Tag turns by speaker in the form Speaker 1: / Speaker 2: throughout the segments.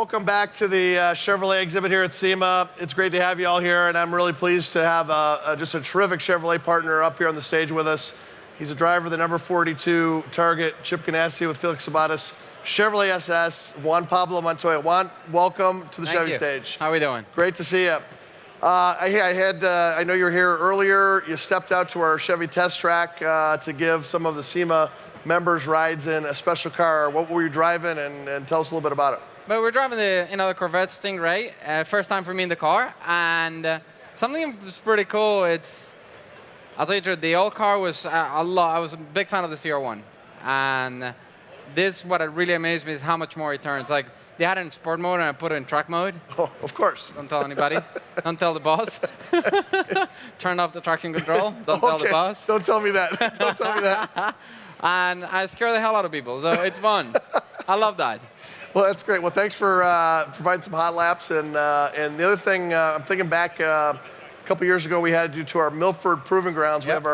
Speaker 1: welcome back to the Chevrolet exhibit here at SEMA. It's great to have you all here, and I'm really pleased to have just a terrific Chevrolet partner up here on the stage with us. He's a driver of the number 42 Target Chip Ganassi with Felix Sabates, Chevrolet SS, Juan Pablo Montoya. Juan, welcome to the Chevy stage.
Speaker 2: How are we doing?
Speaker 1: Great to see you. I know you were here earlier. You stepped out to our Chevy test track to give some of the SEMA members rides in a special car. What were you driving, and tell us a little bit about it.
Speaker 2: But we're driving the Corvette Stingray, first time for me in the car, and something was pretty cool. I'll tell you the truth, the old car was a lot. I was a big fan of the CR1, and what really amazed me is how much more it turns. Like, they had it in sport mode, and I put it in track mode.
Speaker 1: Oh, of course.
Speaker 2: Don't tell anybody. Don't tell the boss. Turn off the traction control. Don't tell the boss.
Speaker 1: Don't tell me that. Don't tell me that.
Speaker 2: And I scare the hell out of people, so it's fun. I love that.
Speaker 1: Well, that's great. Well, thanks for providing some hot laps. And the other thing, I'm thinking back a couple years ago, we had to do to our Milford Proving Grounds.
Speaker 2: Yep.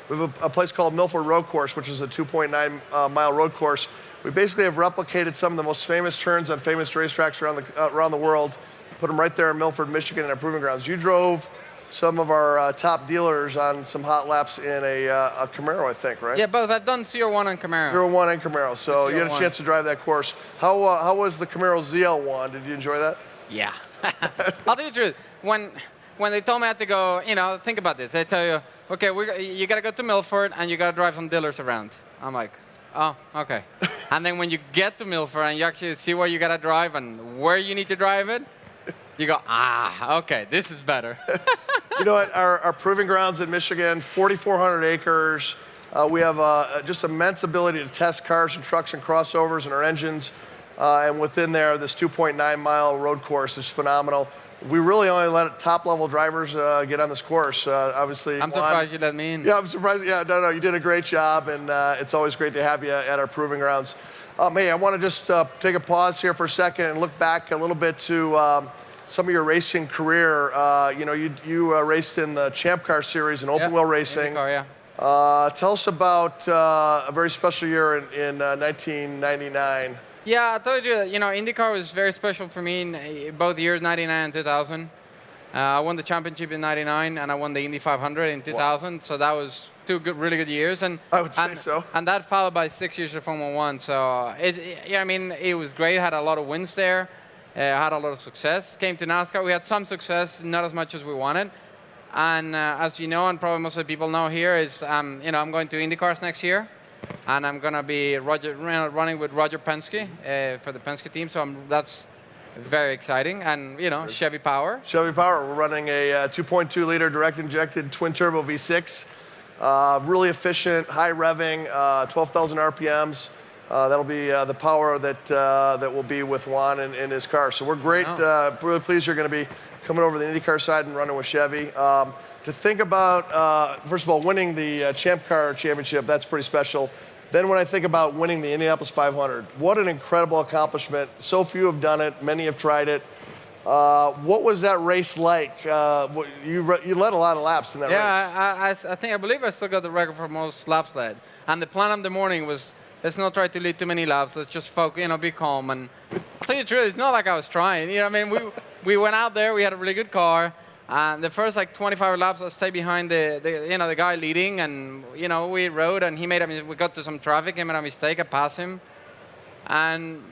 Speaker 1: We have a place called Milford Road Course, which is a 2.9 mile road course. We basically have replicated some of the most famous turns on famous racetracks around the world, put them right there in Milford, Michigan, in our Proving Grounds. You drove some of our top dealers on some hot laps in a Camaro, I think, right?
Speaker 2: Yeah, both. I've done CR1 and Camaro.
Speaker 1: CR1 and Camaro. So you had a chance to drive that course. How was the Camaro ZL1? Did you enjoy that?
Speaker 2: Yeah. I'll tell you the truth. When they told me I had to go, think about this. They tell you, okay, you got to go to Milford and you got to drive some dealers around. I'm like, oh, okay. And then when you get to Milford and you actually see where you got to drive and where you need to drive it, you go, okay, this is better.
Speaker 1: You know what? Our Proving Grounds in Michigan, 4,400 acres. We have just immense ability to test cars and trucks and crossovers and our engines. And within there, this 2.9 mile road course is phenomenal. We really only let top-level drivers get on this course. Obviously,
Speaker 2: I'm surprised you let me in.
Speaker 1: Yeah, I'm surprised. Yeah, no, you did a great job, and it's always great to have you at our Proving Grounds. Hey, I want to just take a pause here for a second and look back a little bit to some of your racing career. You raced in the Champ Car Series in open wheel racing.
Speaker 2: IndyCar, yeah.
Speaker 1: Tell us about a very special year in 1999.
Speaker 2: Yeah, I told you, IndyCar was very special for me in both years, 99 and 2000. I won the championship in 99, and I won the Indy 500 in 2000. Wow. So that was two really good years. And
Speaker 1: I would say so.
Speaker 2: And that followed by 6 years of Formula One. So it was great. Had a lot of wins there. Had a lot of success. Came to NASCAR. We had some success, not as much as we wanted. And as you know, and probably most of the people know here, is I'm going to IndyCars next year. And I'm going to be running with Roger Penske for the Penske team. So that's very exciting. And, Chevy Power.
Speaker 1: Chevy Power. We're running a 2.2 liter direct injected twin turbo V6. Really efficient, high revving, 12,000 RPMs. That'll be the power that will be with Juan in his car. So we're great. Really pleased you're going to be coming over the IndyCar side and running with Chevy. To think about, first of all, winning the Champ Car Championship, that's pretty special. Then when I think about winning the Indianapolis 500, what an incredible accomplishment. So few have done it. Many have tried it. What was that race like? You led a lot of laps in that race.
Speaker 2: Yeah, I believe I still got the record for most laps led. And the plan of the morning was, let's not try to lead too many laps. Let's just focus, be calm. And I'll tell you the truth, it's not like I was trying. We went out there. We had a really good car. And the first 25 laps, I stayed behind the guy leading, and we rode, and we got to some traffic. He made a mistake. I passed him, and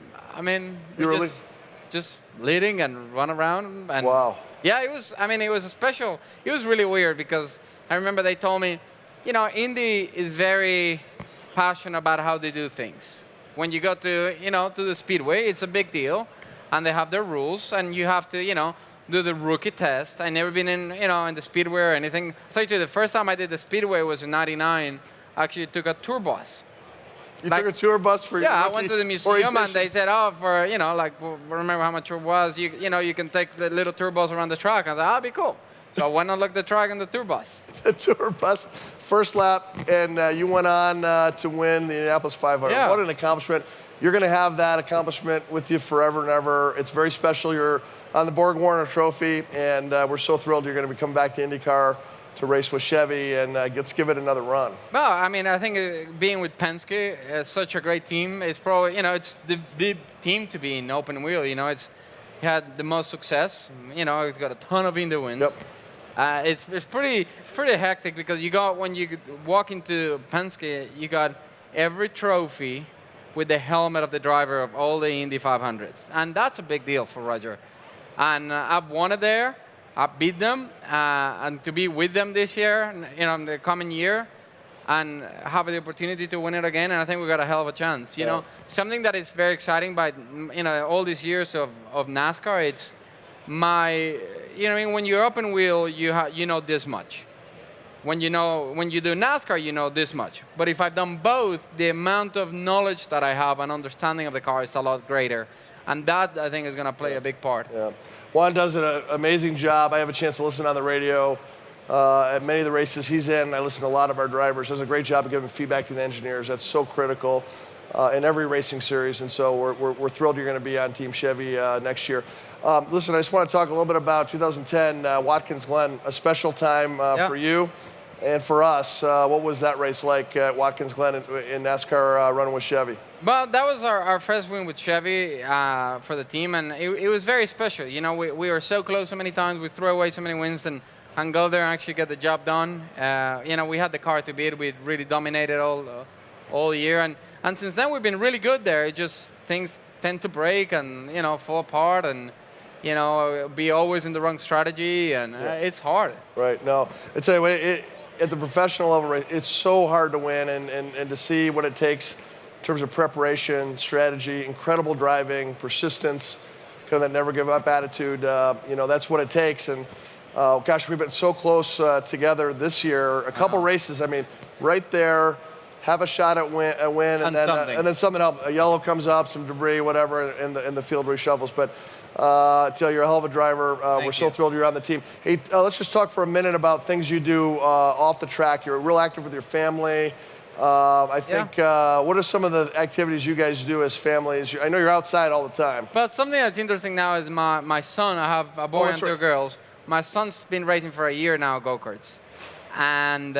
Speaker 2: just leading and run around. And
Speaker 1: wow.
Speaker 2: Yeah, it was a special. It was really weird because I remember they told me, Indy is very passionate about how they do things. When you go to to the speedway, it's a big deal, and they have their rules, and you have to do the rookie test. I never been in in the speedway or anything. So actually, the first time I did the speedway was in '99. I actually took a tour bus.
Speaker 1: You took a tour bus for your
Speaker 2: I went to the museum and they said, for remember how much it was. You can take the little tour bus around the track. I thought, that'd be cool. So why not look at the track and the tour bus?
Speaker 1: The tour bus, first lap, and you went on to win the Indianapolis 500.
Speaker 2: Yeah.
Speaker 1: What an accomplishment. You're going to have that accomplishment with you forever and ever. It's very special. You're on the Borg Warner Trophy, and we're so thrilled you're going to be coming back to IndyCar to race with Chevy, and let's give it another run.
Speaker 2: Well, I think being with Penske, such a great team, is probably, it's the team to be in open wheel. he had the most success. You know, he's got a ton of Indy wins.
Speaker 1: Yep.
Speaker 2: It's pretty hectic because when you walk into Penske, you got every trophy with the helmet of the driver of all the Indy 500s, and that's a big deal for Roger. And I've won it there. I beat them, and to be with them this year, you know, in the coming year, and have the opportunity to win it again, and I think we got a hell of a chance. You know, something that is very exciting by all these years of NASCAR, it's when you're open wheel, you know this much. When you do NASCAR, you know this much. But if I've done both, the amount of knowledge that I have and understanding of the car is a lot greater. And that, I think, is going to play a big part.
Speaker 1: Yeah. Juan does an amazing job. I have a chance to listen on the radio at many of the races he's in. I listen to a lot of our drivers. Does a great job of giving feedback to the engineers. That's so critical in every racing series. And so we're thrilled you're going to be on Team Chevy next year. Listen, I just want to talk a little bit about 2010 Watkins Glen, a special time for you and for us. What was that race like at Watkins Glen in NASCAR running with Chevy?
Speaker 2: Well, that was our first win with Chevy for the team, and it was very special. You know, we were so close so many times. We threw away so many wins and go there and actually get the job done. You know, we had the car to beat. We really dominated all year, and since then we've been really good there. It just things tend to break and fall apart and be always in the wrong strategy, and it's hard.
Speaker 1: Right. No, I tell you what, at the professional level, it's so hard to win, and to see what it takes in terms of preparation, strategy, incredible driving, persistence, kind of that never give up attitude. That's what it takes. And gosh, we've been so close together this year. A couple races, I mean, right there, have a shot at a win, and then something else. A yellow comes up, some debris, whatever, and the field reshuffles. But Till, you're a hell of a driver. We're so thrilled you're on the team. Hey, let's just talk for a minute about things you do off the track. You're real active with your family. I think, what are some of the activities you guys do as families? I know you're outside all the time.
Speaker 2: But something that's interesting now is my son. I have a boy and two girls. My son's been racing for a year now, go-karts. And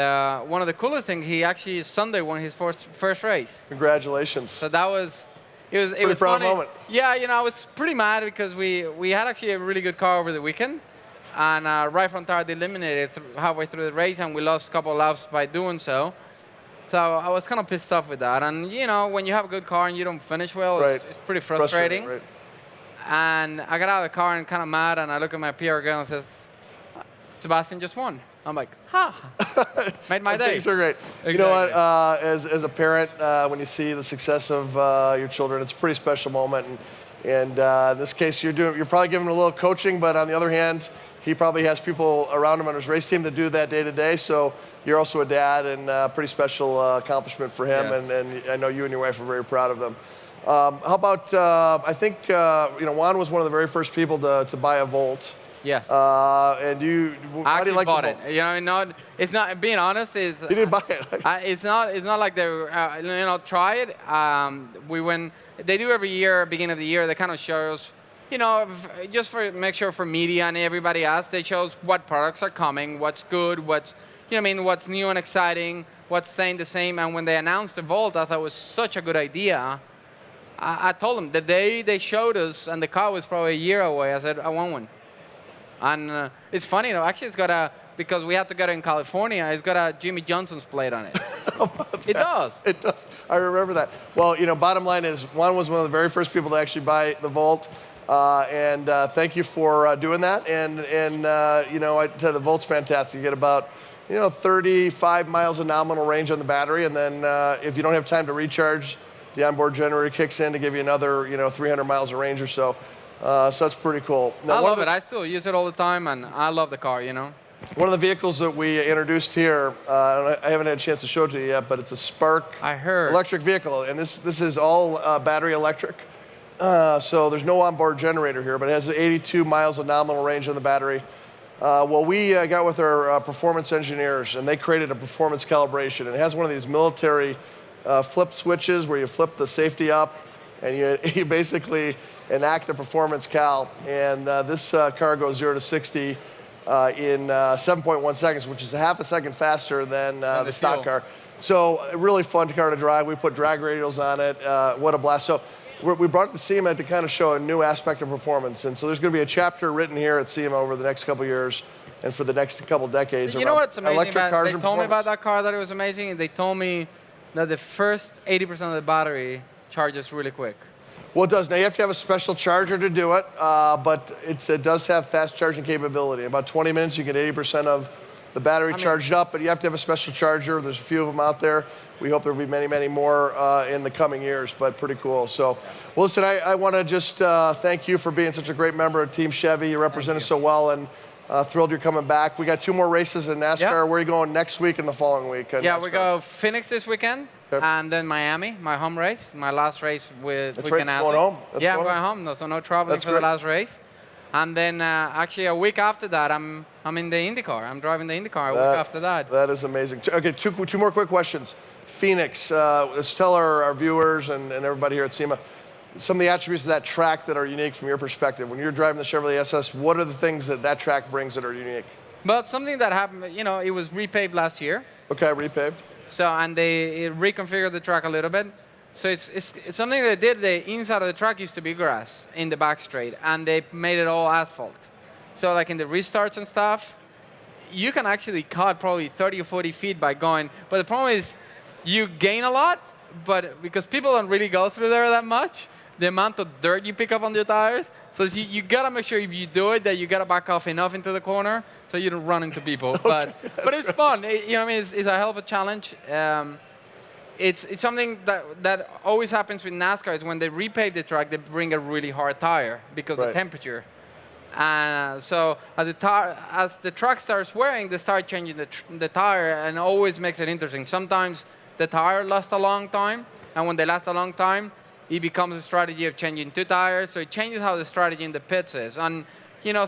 Speaker 2: one of the coolest things, he actually Sunday won his first race.
Speaker 1: Congratulations.
Speaker 2: So that was... It was
Speaker 1: proud
Speaker 2: funny.
Speaker 1: Moment.
Speaker 2: Yeah, I was pretty mad because we had actually a really good car over the weekend, and right front tire eliminated halfway through the race, and we lost a couple of laps by doing so. So I was kind of pissed off with that. And when you have a good car and you don't finish well, it's pretty frustrating.
Speaker 1: Right. And
Speaker 2: I got out of the car and kind of mad, and I look at my PR girl and says, "Sebastian just won." I'm like, made my day.
Speaker 1: Things are great.
Speaker 2: Exactly.
Speaker 1: You know what? As a parent, when you see the success of your children, it's a pretty special moment. And in this case, you're probably giving him a little coaching, but on the other hand, he probably has people around him on his race team that do that day to day. So you're also a dad, and a pretty special accomplishment for him.
Speaker 2: Yes.
Speaker 1: And I know you and your wife are very proud of them. How about? I think Juan was one of the very first people to buy a Volt.
Speaker 2: Yes.
Speaker 1: And how do you like
Speaker 2: bought
Speaker 1: the
Speaker 2: Volt? It's not. Being honest,
Speaker 1: you didn't buy it.
Speaker 2: It's not like they try it. We went. They do every year, beginning of the year. They kind of show us, just make sure for media and everybody else, they show us what products are coming, what's good, what's new and exciting, what's staying the same. And when they announced the Volt, I thought it was such a good idea. I told them the day they showed us, and the car was probably a year away. I said, I want one. And it's funny, actually it's got because we had to get it in California, it's got a Jimmy Johnson's plate on it. It does.
Speaker 1: It does. I remember that. Well, bottom line is Juan was one of the very first people to actually buy the Volt. And thank you for doing that. And I tell you, the Volt's fantastic. You get about 35 miles of nominal range on the battery. And then if you don't have time to recharge, the onboard generator kicks in to give you another 300 miles of range or so. So that's pretty cool. Now,
Speaker 2: I love it. I still use it all the time, and I love the car,
Speaker 1: One of the vehicles that we introduced here, I haven't had a chance to show it to you yet, but it's a Spark electric vehicle. And this is all battery electric. So there's no onboard generator here, but it has 82 miles of nominal range on the battery. We got with our performance engineers, and they created a performance calibration. And it has one of these military flip switches where you flip the safety up, and you basically enact the performance cal. And this car goes 0 to 60 in 7.1 seconds, which is a half a second faster than the stock car. So a really fun car to drive. We put drag radials on it. What a blast. So we brought it to SEMA to kind of show a new aspect of performance. And so there's going to be a chapter written here at SEMA over the next couple of years and for the next couple decades.
Speaker 2: You know what's amazing
Speaker 1: electric
Speaker 2: about,
Speaker 1: cars
Speaker 2: they
Speaker 1: and
Speaker 2: told me about
Speaker 1: performance.
Speaker 2: that car that it was amazing, and they told me that the first 80% of the battery charges really quick.
Speaker 1: Well, it does. Now, you have to have a special charger to do it, but it does have fast charging capability. In about 20 minutes, you get 80% of the battery charged up, but you have to have a special charger. There's a few of them out there. We hope there'll be many, many more in the coming years, but pretty cool. So, well, listen, I want to just thank you for being such a great member of Team Chevy. You represent us so well, and thrilled you're coming back. We got 2 more races in NASCAR.
Speaker 2: Yeah.
Speaker 1: Where are you going next week and the following week?
Speaker 2: Yeah,
Speaker 1: NASCAR?
Speaker 2: we go Phoenix this weekend, and then Miami, my home race, my last race with
Speaker 1: That's right,
Speaker 2: Ganassi.
Speaker 1: going home? That's
Speaker 2: Yeah, I'm
Speaker 1: going
Speaker 2: going home, no, so no traveling
Speaker 1: That's
Speaker 2: for
Speaker 1: great.
Speaker 2: the last race. And then actually a week after that, I'm in the Indy car. I'm driving the Indy car a week after that.
Speaker 1: That is amazing. Okay, two more quick questions. Phoenix, let's tell our viewers and everybody here at SEMA some of the attributes of that track that are unique from your perspective. When you're driving the Chevrolet SS, what are the things that track brings that are unique?
Speaker 2: But something that happened, it was repaved last year.
Speaker 1: Okay, repaved.
Speaker 2: So, and they reconfigured the track a little bit. So it's something they did. The inside of the track used to be grass in the back straight, and they made it all asphalt. So like in the restarts and stuff, you can actually cut probably 30 or 40 feet by going. But the problem is you gain a lot, but because people don't really go through there that much, the amount of dirt you pick up on your tires. So you gotta make sure if you do it that you gotta back off enough into the corner so you don't run into people. But it's fun. It's a hell of a challenge. It's something that always happens with NASCAR is when they repave the track, they bring a really hard tire because of the temperature. So as the track starts wearing, they start changing the tire, and it always makes it interesting. Sometimes the tire lasts a long time, and when they last a long time, it becomes a strategy of changing 2 tires. So it changes how the strategy in the pits is. And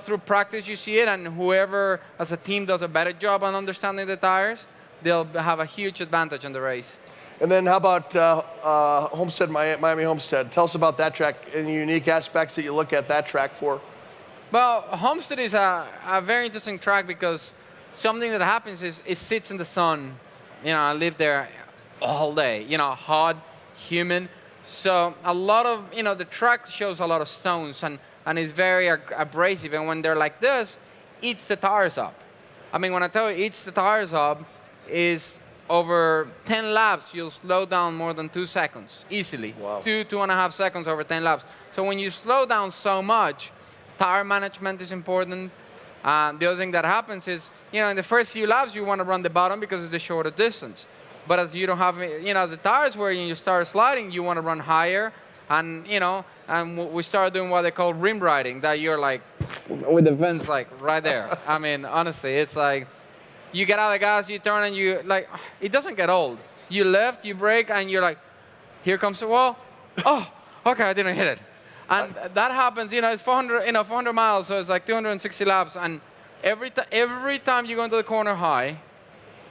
Speaker 2: through practice you see it, and whoever as a team does a better job on understanding the tires, they'll have a huge advantage in the race.
Speaker 1: And then how about Homestead, Miami Homestead? Tell us about that track, any unique aspects that you look at that track for.
Speaker 2: Well, Homestead is a very interesting track because something that happens is it sits in the sun. I live there all day, hot, humid. So a lot of, the track shows a lot of stones and it's very abrasive. And when they're like this, eats the tires up. I mean, when I tell you eats the tires up, is over 10 laps, you'll slow down more than 2 seconds, easily.
Speaker 1: Wow.
Speaker 2: 2.5 seconds over 10 laps. So when you slow down so much, tire management is important. The other thing that happens is, in the first few laps, you want to run the bottom because it's the shorter distance. But as you don't have, the tires where you start sliding, you want to run higher. And, and we started doing what they call rim riding, that you're like, with the vents like right there. I mean, honestly, it's like, you get out of the gas, you turn, and you, like, it doesn't get old. You left, you brake, and you're like, here comes the wall. Oh, okay, I didn't hit it. And that happens, it's 400 miles, so it's like 260 laps. And every time you go into the corner high,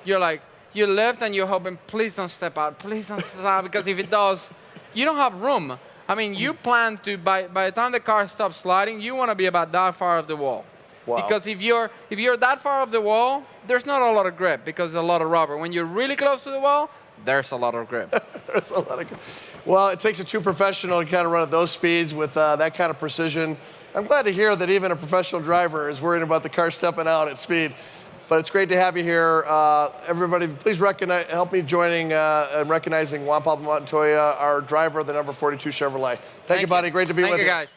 Speaker 2: you're like, you left and you're hoping, please don't step out, please don't stop, because if it does, you don't have room. I mean, you plan to, by the time the car stops sliding, you want to be about that far off the wall.
Speaker 1: Wow.
Speaker 2: Because if you're that far off the wall, there's not a lot of grip because there's a lot of rubber. When you're really close to the wall, there's a lot of grip.
Speaker 1: There's a lot of grip. Well, it takes a true professional to kind of run at those speeds with that kind of precision. I'm glad to hear that even a professional driver is worried about the car stepping out at speed. But it's great to have you here. Everybody, please help me joining and recognizing Juan Pablo Montoya, our driver of the number 42 Chevrolet. Thank you, buddy. Great to be with you.
Speaker 2: Thank you, guys.